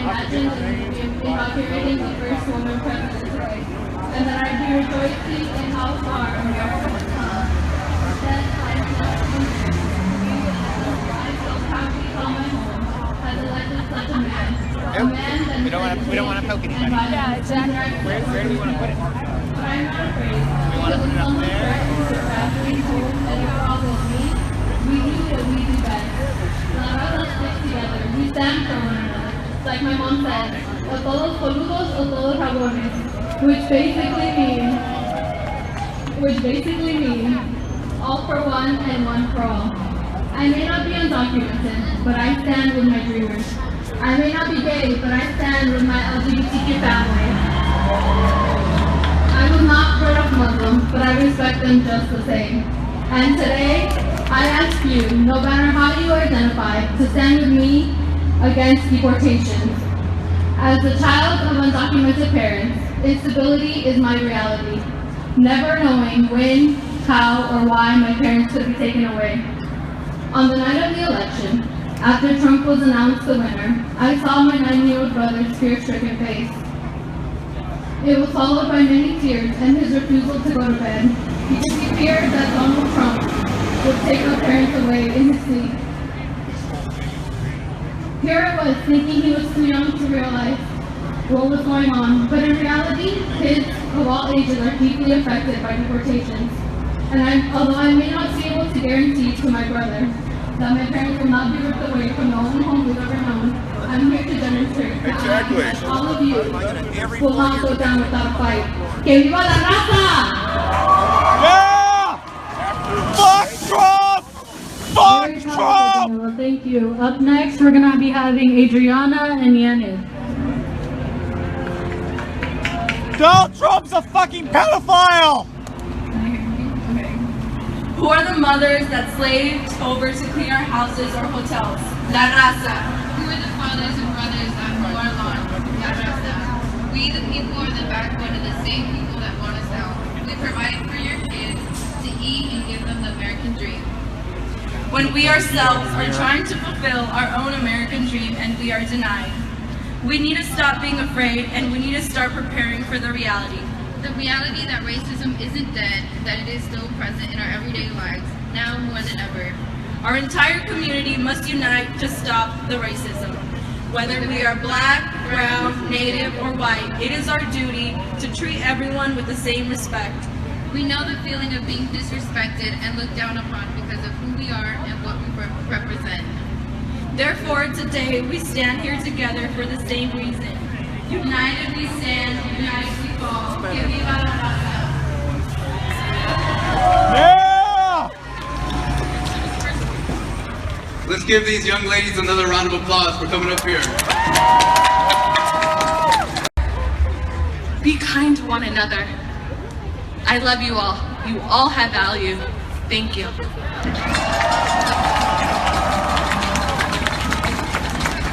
imagined that we would be inaugurating the first woman president today, and that I'd be rejoicing in how far America has come. Then I so proudly call my home has elected such a man. A man that we don't want to poke anybody. Yeah, exactly. Where do we want to put it? But I'm not afraid. We want to put it up there. We told that if we're all with me, we knew that we do best. None of us stick together. We stand for one another. Like my mom said, o todos coludos o todos rabones, which basically means all for one and one for all. I may not be undocumented, but I stand with my dreamers. I may not be gay, but I stand with my LGBTQ family. I was not brought up Muslim, but I respect them just the same. And today, I ask you, no matter how you identify, to stand with me against deportation. As the child of undocumented parents, instability is my reality. Never knowing when, how, or why my parents could be taken away. On the night of the election, after Trump was announced the winner, I saw my 9-year-old brother's fear-stricken face. It was followed by many tears and his refusal to go to bed because he feared that Donald Trump would take our parents away in his sleep. Here I was thinking he was too young to realize what was going on, but in reality, kids of all ages are deeply affected by deportations. And although I may not be able to guarantee to my brother that my parents will not be ripped away from the only home we've ever known, I'm here to demonstrate that all of you will not go down without a fight. Que viva la raza! Yeah! Fuck Trump! Fuck Trump! Well, thank you. Up next, we're going to be having Adriana and Yanez. Donald Trump's a fucking pedophile! Who are the mothers that slaved over to clean our houses or hotels? La raza. Who are the fathers and brothers that mow our lawn? La raza. We the people are the backbone of the same people that want us out. We provide for your kids to eat and give them the American dream. When we ourselves are trying to fulfill our own American dream and we are denied. We need to stop being afraid and we need to start preparing for the reality. The reality that racism isn't dead, that it is still present in our everyday lives, now more than ever. Our entire community must unite to stop the racism. Whether we are black, brown, native, or white, it is our duty to treat everyone with the same respect. We know the feeling of being disrespected and looked down upon because of who we are and what we represent. Therefore, today we stand here together for the same reason. United we stand, united we fall. Que viva la raza. Yeah! Let's give these young ladies another round of applause for coming up here. Be kind to one another. I love you all. You all have value. Thank you.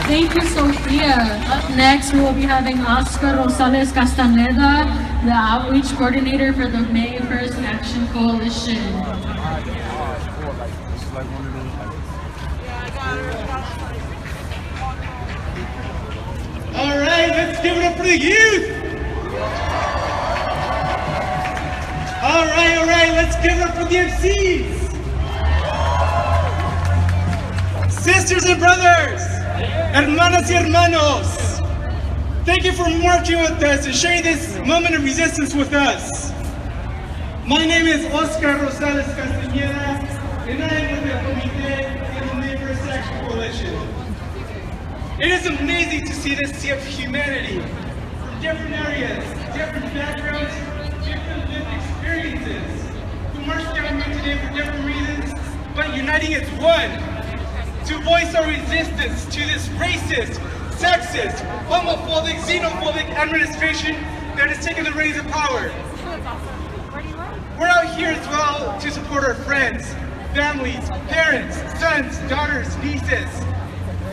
Thank you, Sophia. Up next, we will be having Oscar Rosales Castaneda, the Outreach Coordinator for the May 1st Action Coalition. All right, let's give it up for the youth. All right, let's give it up for the MCs. Sisters and brothers, hermanas y hermanos, thank you for marching with us and sharing this moment of resistance with us. My name is Oscar Rosales Castaneda, and I am with the Comité in the May 1st Action Coalition. It is amazing to see this sea of humanity from different areas, different backgrounds, different lived experiences, who marched down here today for different reasons, but uniting as one, to voice our resistance to this racist, sexist, homophobic, xenophobic administration that has taken the reins of power. We're out here as well to support our friends, families, parents, sons, daughters, nieces,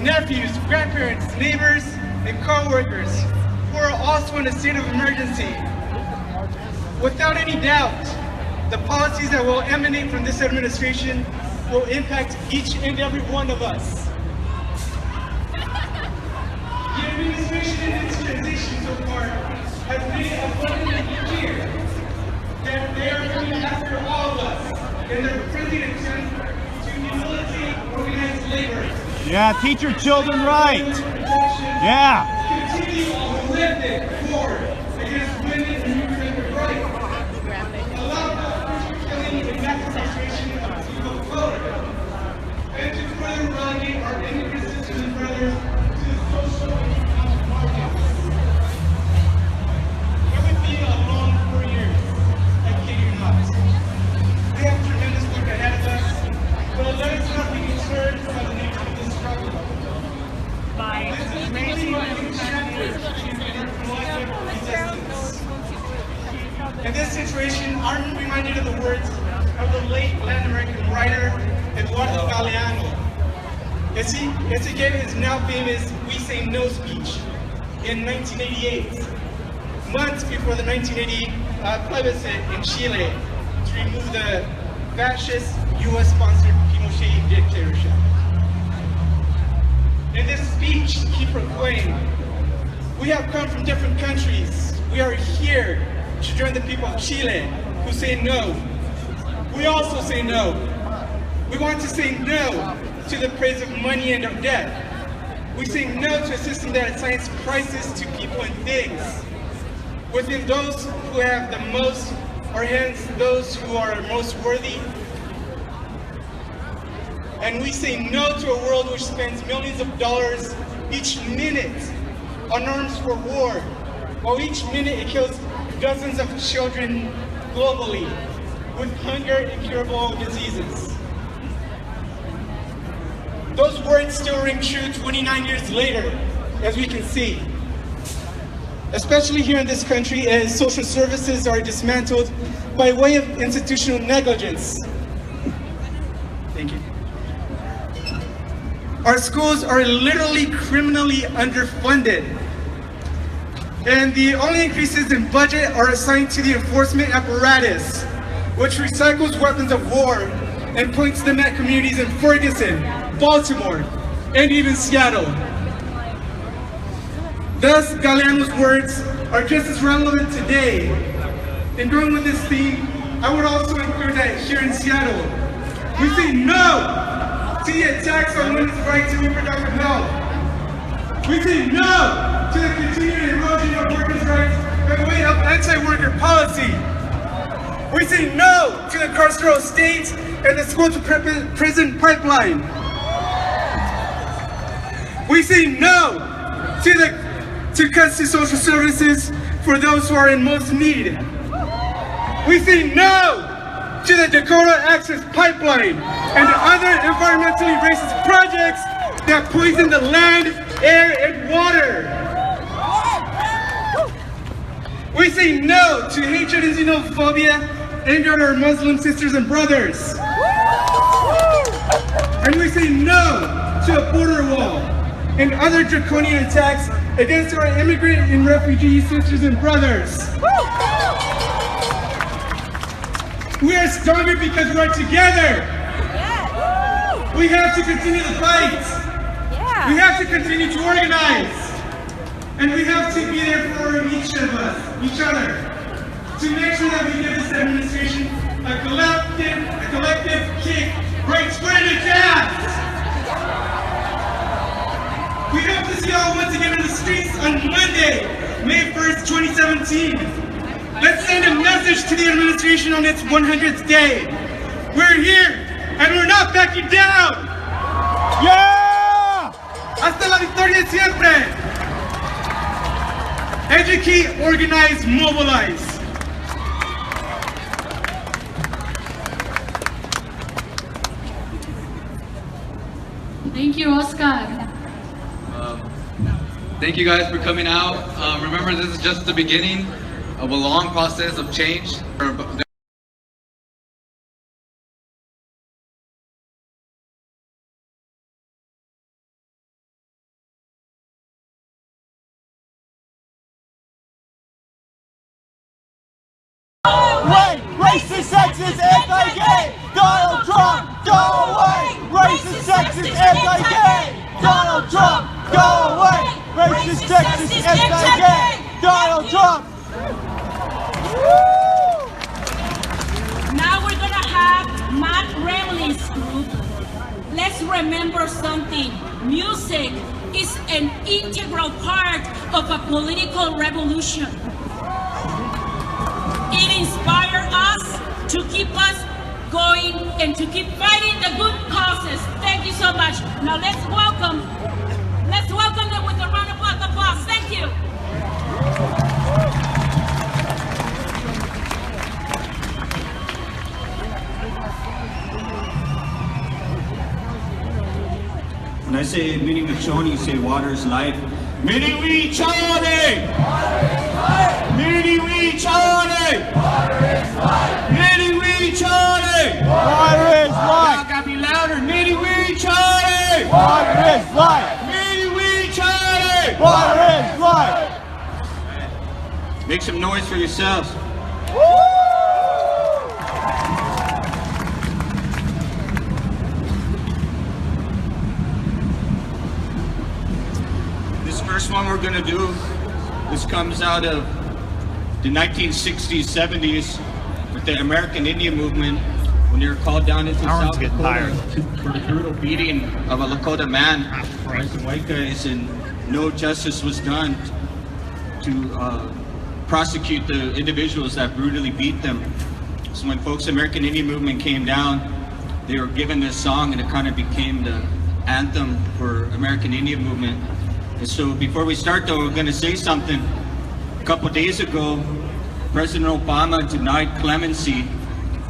nephews, grandparents, neighbors, and co-workers who are also in a state of emergency. Without any doubt, the policies that will emanate from this administration will impact each and every one of us. administration in its transition so far has made it abundantly clear that they are coming after all of us, and they're presenting attempt to humiliate organized labor. Yeah, teach your children right. Yeah. Continue to lift it forward against women and reproductive rights. Allow the killing and mass incarceration of people of color. And to further relegate our immigrant sisters and brothers to the social and economic markets. It would be a long 4 years, I kid you not. We have tremendous work ahead of us, but let us not be deterred by the nature of this struggle. This is mainly a new chapter in our collective resistance. In this situation, I'm reminded of the words of the late Latin American writer Eduardo Galeano, as he gave his now famous "We Say No" speech in 1988, months before the 1980 plebiscite in Chile to remove the fascist U.S.-sponsored Pinochet dictatorship. In this speech, he proclaimed, "We have come from different countries. We are here to join the people of Chile who say no. We also say no. We want to say no to the praise of money and of debt. We say no to a system that assigns prices to people and things. Within those who have the most, or hence those who are most worthy. And we say no to a world which spends millions of dollars each minute on arms for war, while each minute it kills dozens of children globally with hunger and incurable diseases." Those words still ring true 29 years later, as we can see. Especially here in this country, as social services are dismantled by way of institutional negligence. Thank you. Our schools are literally criminally underfunded. And the only increases in budget are assigned to the enforcement apparatus, which recycles weapons of war and points them at communities in Ferguson, Baltimore, and even Seattle. Thus, Galeano's words are just as relevant today. And going with this theme, I would also include that here in Seattle, we say no to the attacks on women's right to reproductive health. We say no to the continued erosion of workers' rights by way of anti-worker policy. We say no to the carceral state and the school-to-prison pipeline. We say no to cuts to social services for those who are in most need. We say no to the Dakota Access Pipeline and other environmentally racist projects that poison the land, air, and water. We say no to hatred and xenophobia aimed at our Muslim sisters and brothers. And we say no to a border wall and other draconian attacks against our immigrant and refugee sisters and brothers. We are stronger because we're together. We have to continue the fight. We have to continue to organize. And we have to be there for each other, to make sure that we give this administration a collective kick right square in the chest. We hope to see you all once again in the streets on Monday, May 1st, 2017. Let's send a message to the administration on its 100th day. We're here, and we're not backing down! Yeah! Hasta la victoria siempre! Educate, organize, mobilize. Thank you, Oscar. Thank you guys for coming out. Remember, this is just the beginning of a long process of change. Wait! Racist, sexist, anti-gay! Donald Trump, go away! Racist, sexist, anti-gay! Donald Trump, go away! Racist Texas SIK! Donald Trump! Now we're gonna have Matt Remley's group. Let's remember something. Music is an integral part of a political revolution. It inspires us to keep us going and to keep fighting the good causes. Thank you so much. Now let's welcome them with a round of applause. Thank you. When I say Mini Machoni, you say water is life. Mini Machoni! Mini Machoni! Mini Machoni! Water is life! Y'all gotta be louder! Mini Machoni! Water is life! Mini Machoni! Water is life! Make some noise for yourselves. First one we're going to do, this comes out of the 1960s, 70s with the American Indian movement when they were called down into South Dakota for the brutal beating of a Lakota man by some white guys, and no justice was done to prosecute the individuals that brutally beat them. So when folks American Indian movement came down, they were given this song and it kind of became the anthem for American Indian movement. And so before we start though, we're going to say something. A couple of days ago, President Obama denied clemency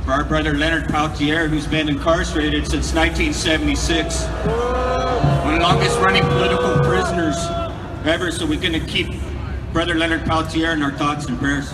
for our brother Leonard Peltier, who's been incarcerated since 1976. One of the longest running political prisoners ever, so we're going to keep brother Leonard Peltier in our thoughts and prayers.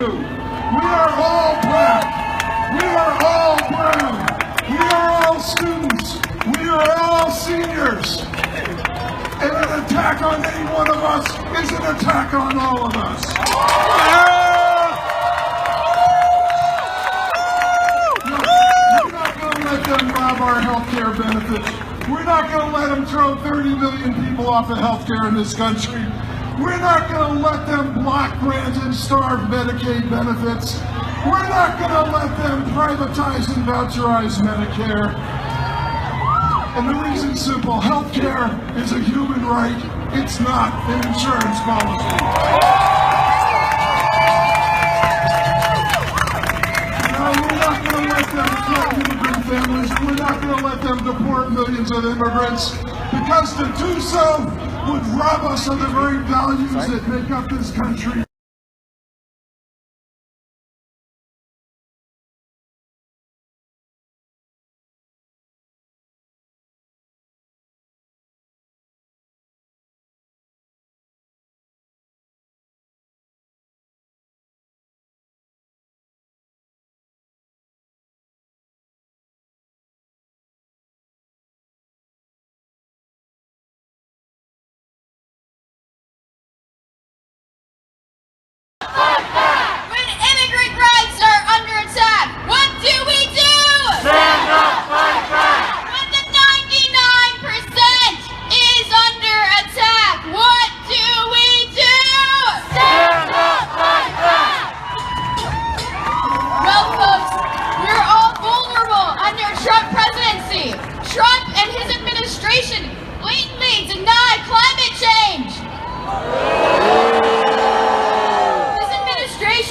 We are all black. We are all brown. We are all students. We are all seniors. And an attack on any one of us is an attack on all of us. We're not going to let them rob our health care benefits. We're not going to let them throw 30 million people off of health care in this country. We're not going to let them block grants and starve Medicaid benefits. We're not going to let them privatize and voucherize Medicare. And the reason's simple. Health care is a human right. It's not an insurance policy. Now, we're not going to let them threaten immigrant of immigrants, because to do so would rob us of the very values that make up this country. When immigrant rights are under attack, what do we do? Stand up, fight back! When the 99% is under attack, what do we do? Stand up, fight back! Well, folks, we're all vulnerable under Trump presidency. Trump and his administration blatantly deny climate change.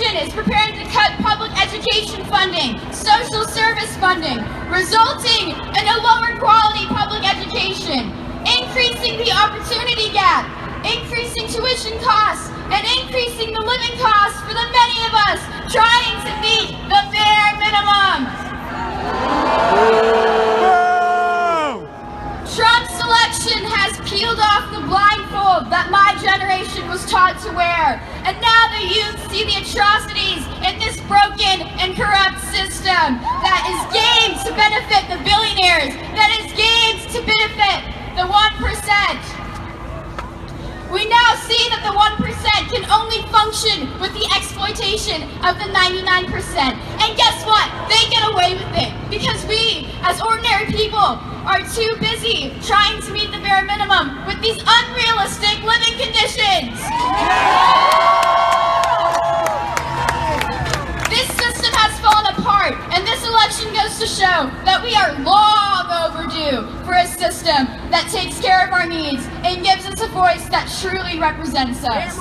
Is preparing to cut public education funding, social service funding, resulting in a lower quality public education, increasing the opportunity gap, increasing tuition costs, and increasing the living costs for the many of us trying to meet the bare minimum. Trump's election has peeled off the blindfold that my generation was taught to wear, and now the youth see the atrocities in this broken and corrupt system that is gained to benefit the billionaires, that is gained to benefit the 1%. We now see that the 1% can only function with the exploitation of the 99%. And guess what? They get away with it because we, as ordinary people, are too busy trying to meet the bare minimum with these unrealistic living conditions. This system has fallen apart, and this election goes to show that we are long overdue for a system that takes care of our needs and gives us a voice that truly represents us.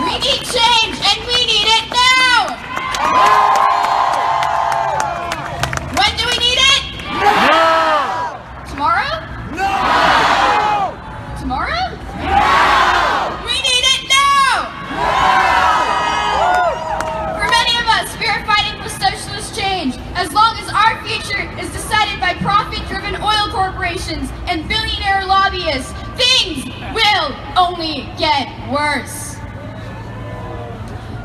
We need change, and we need it now! When do we need it? Now! Tomorrow? No! Tomorrow? No! We need it now! No! For many of us, we are fighting for socialist change. As long as our future is decided by profit-driven oil corporations and billionaire lobbyists, things will only get worse.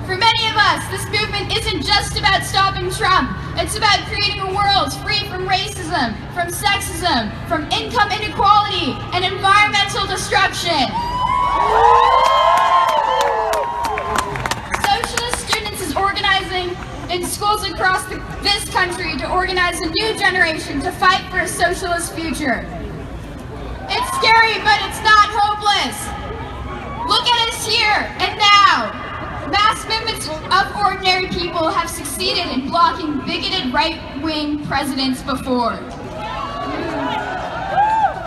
For many of us, this movement isn't just about stopping Trump. It's about creating a world free from racism, from sexism, from income inequality, and environmental destruction. Socialist Students is organizing in schools across this country to organize a new generation to fight for a socialist future. It's scary, but it's not hopeless. Look at us here and now. Mass movements of ordinary people have succeeded in blocking bigoted right-wing presidents before.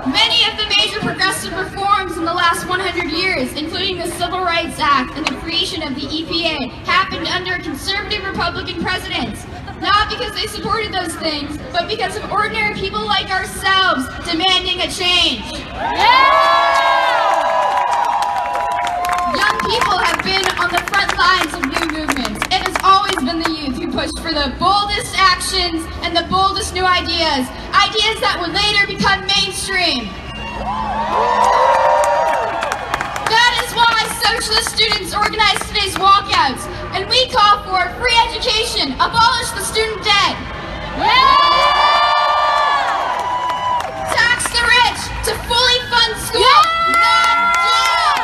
Many of the major progressive reforms in the last 100 years, including the Civil Rights Act and the creation of the EPA, happened under conservative Republican presidents. Not because they supported those things, but because of ordinary people like ourselves demanding a change. Young people have been on the front lines of new movements. It has always been the youth who pushed for the boldest actions and the boldest new ideas. Ideas that would later become mainstream. That is why Socialist Students organized today's walkouts. And we call for free education, abolish the student debt. Tax the rich to fully fund school, not jail.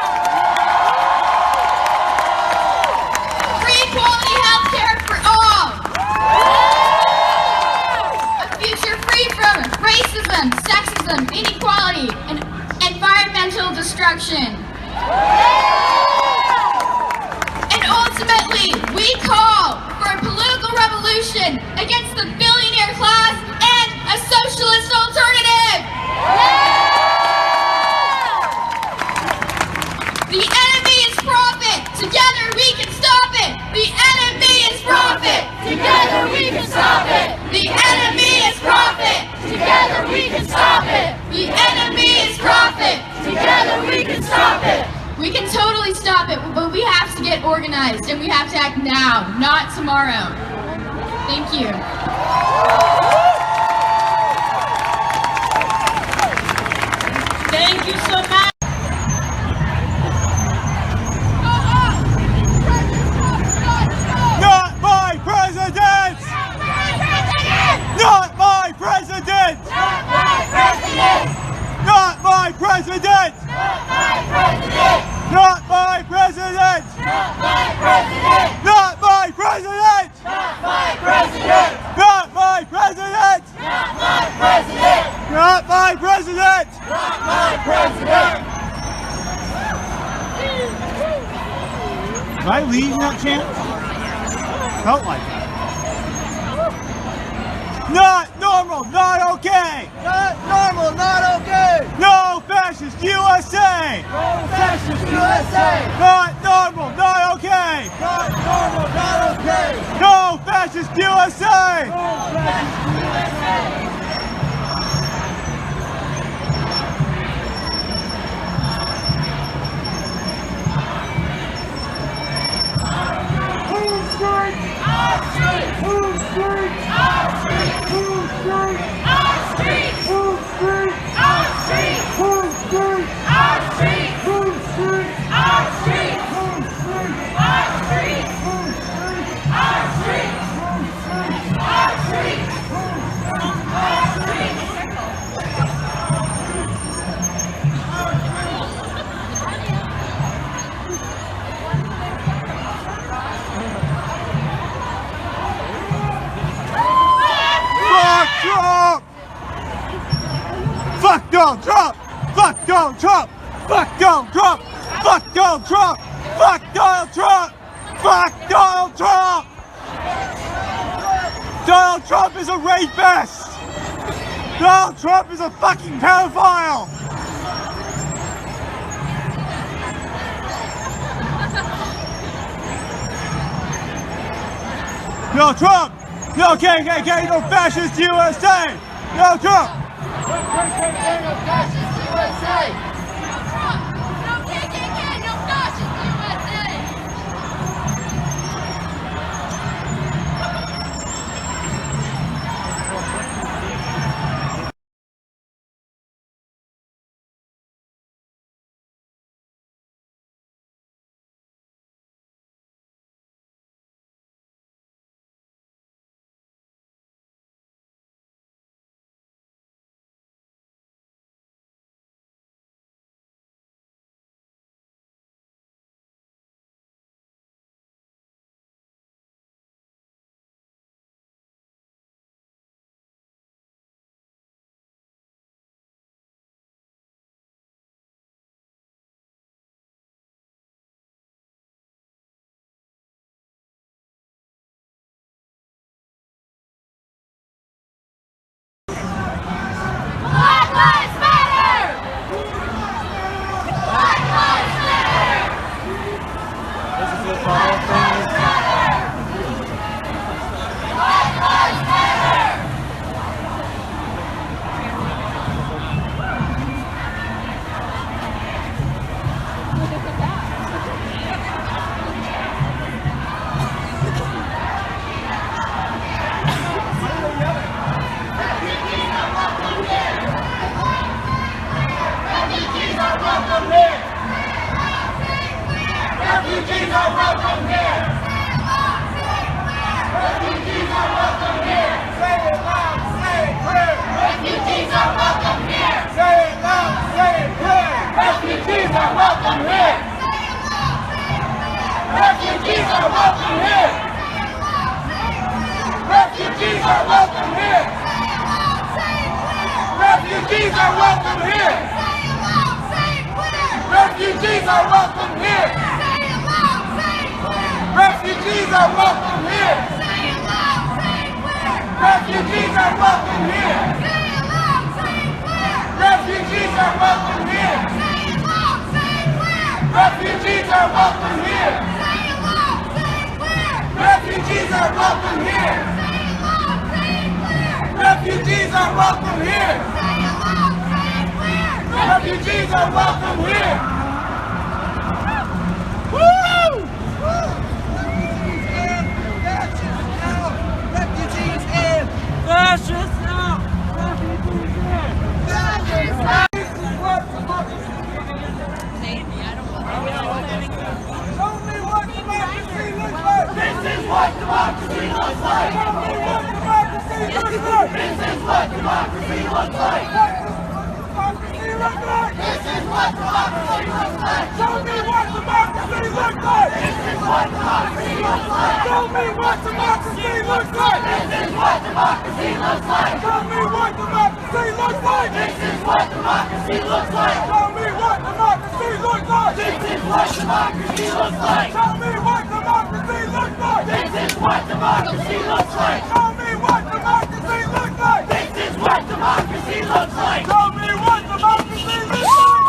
Quality health care for all. A future free from racism, sexism, inequality, and environmental destruction. And ultimately, we call for a political revolution against the billionaire class and a socialist alternative. The enemy is profit. Together we can stop it. The enemy is profit. Together we can stop it. The enemy profit. Together we can stop it. The enemy is profit. Together we can stop it. We can totally stop it, but we have to get organized and we have to act now, not tomorrow. Thank you. Thank you so much. Not my president! Not my president! Not my president! Not my president! Not my president! Not my president! Not my president! Not my president! Not my president! Not my president! Not my president! Not my president! Did I lead that chant? Felt like that. Not normal, not okay! Not normal, not okay! No fascist USA! No fascist USA! Not normal, not okay! Not normal, not okay! No fascist USA! No fascist USA! Who's street? Our street! Who's street? Our street! Who's street? Our street! Who's street? Our street! Who's street? Our street! Who's street? Our street! Who's street? Our street! Who's street? Our street! Our street! Our street! Fuck Donald Trump! Fuck Donald Trump! Fuck Donald Trump! Fuck Donald Trump! Fuck Donald Trump! Fuck Donald Trump! Donald Trump is a rapist! Donald Trump is a fucking pedophile! No Trump! No KKK! No fascist USA! No Trump! No fascist USA! No Trump! No KKK! No fascist USA! Black Lives Matter! Black Lives Matter! Black Lives Matter! Black Lives Matter! Refugees are welcome here! Refugees are welcome here! Say it loud, say it clear! Refugees are welcome here! Say it loud, say it clear! Refugees are welcome here! Refugees are welcome here! Refugees are welcome here! Refugees are welcome here! Refugees are welcome here! Refugees are welcome here! Refugees are welcome here! Refugees are welcome here! Refugees are welcome here! Refugees are welcome here! Refugees are welcome here. Refugees are welcome here. Woo! Refugees in. Fascists out. Refugees in. Fascists out. This is what democracy Show me what democracy looks like. This is what democracy looks like. Show me what democracy looks like. This is what democracy looks like. What democracy looks like. This is what democracy looks like. Show me what democracy looks like. This is what democracy looks like. Show me what democracy looks like. This is what democracy looks like. Show me what democracy looks like. This is what democracy looks like. Show me what democracy looks like. This is what democracy looks like. Show me what democracy looks like. This is what democracy looks like. Show me what democracy looks like. This is what democracy looks like. Show me what democracy looks like. Show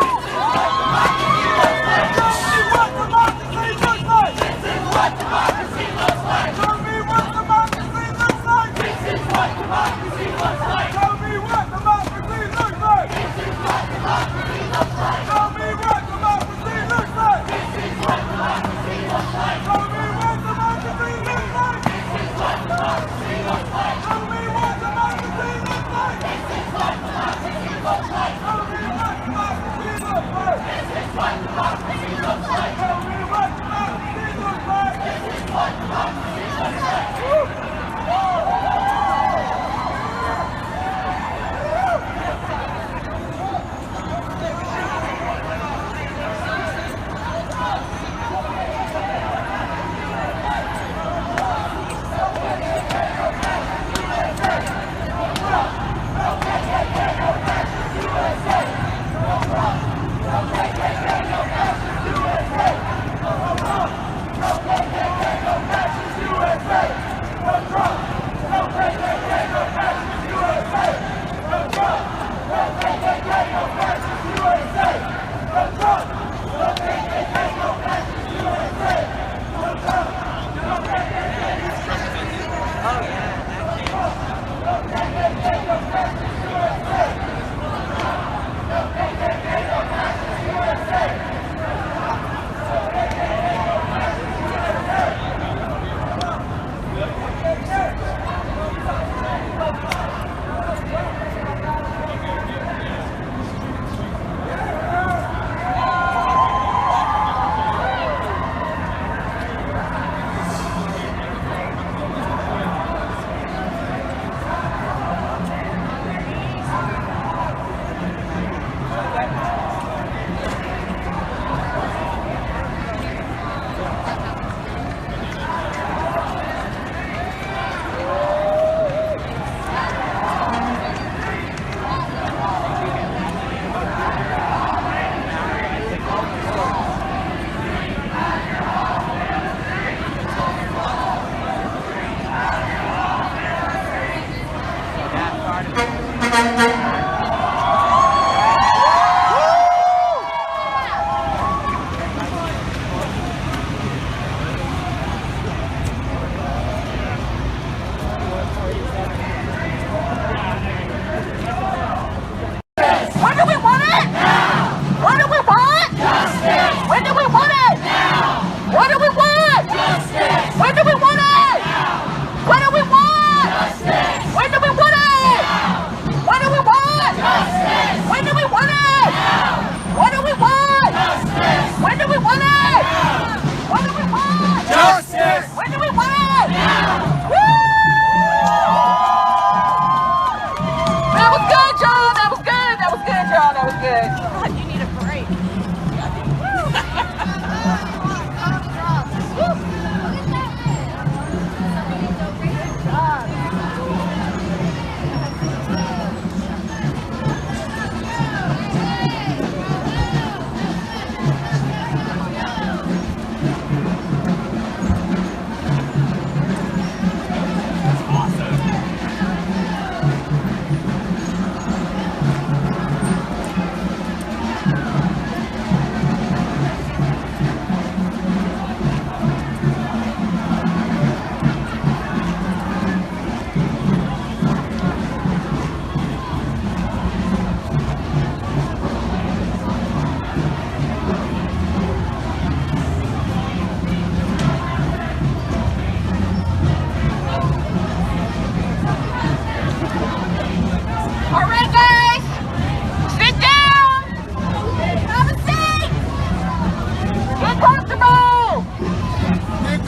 me what democracy looks like. This is what democracy looks like. Show me what democracy looks like. This is what democracy looks like. Show me what democracy looks like. This is what democracy looks like. Show me what democracy looks like. This is what democracy looks like. Show me what democracy looks like. This is what democracy looks like. Show me what democracy looks like. This is what democracy looks like. Show me what democracy looks like. This is what democracy looks like. Show me what democracy looks like. This is what democracy looks like.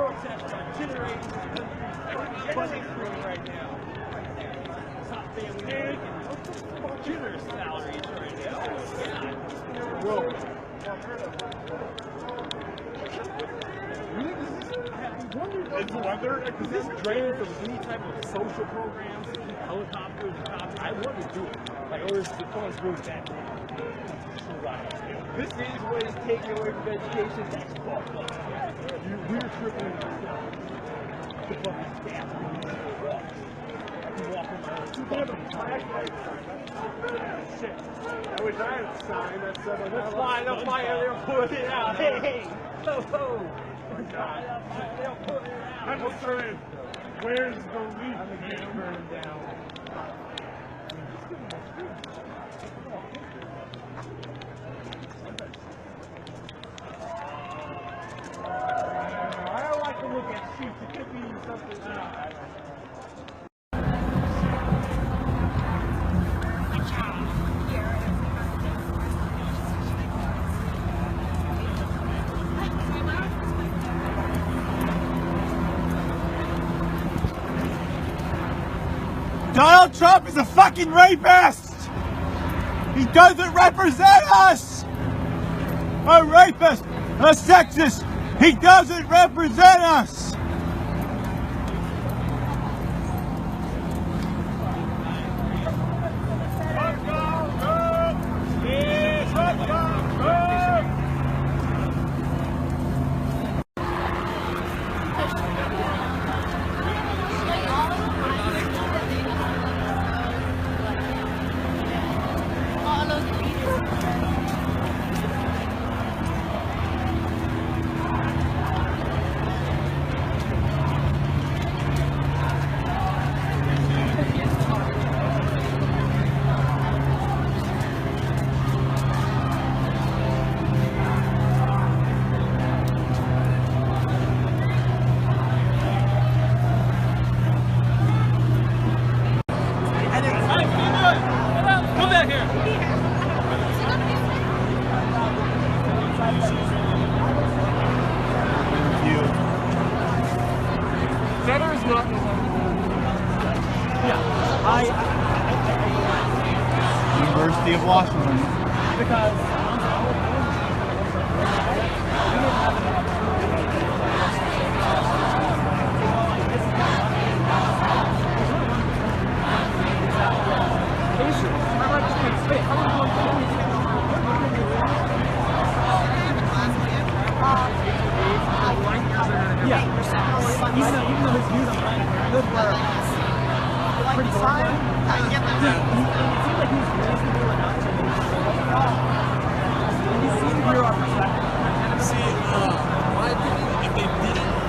protests are generating funding for right now. Top family making generous salaries right now. Whoa. It's whether, because this drains from any type of social programs, helicopters, cops. I want to do it. Like, or is the funds really that big? This is what is taking away from education. That's fucked up. We're tripling ourselves. The fucking staff. I can walk on my own. Shit. I wish I had a sign that said, let's line up fire, they'll put it out. Hey, hey. Ho, ho. I'm just saying, where's the leaf? I'm gonna get burned down. I don't like to look at sheets. It could be something. Donald Trump is a fucking rapist! He doesn't represent us! A rapist! A sexist! He doesn't represent us! University of Washington. Because even though his views on good were pretty solid, it seemed like he was reasonable enough to he seemed to hear our perspective. See, my opinion, if they didn't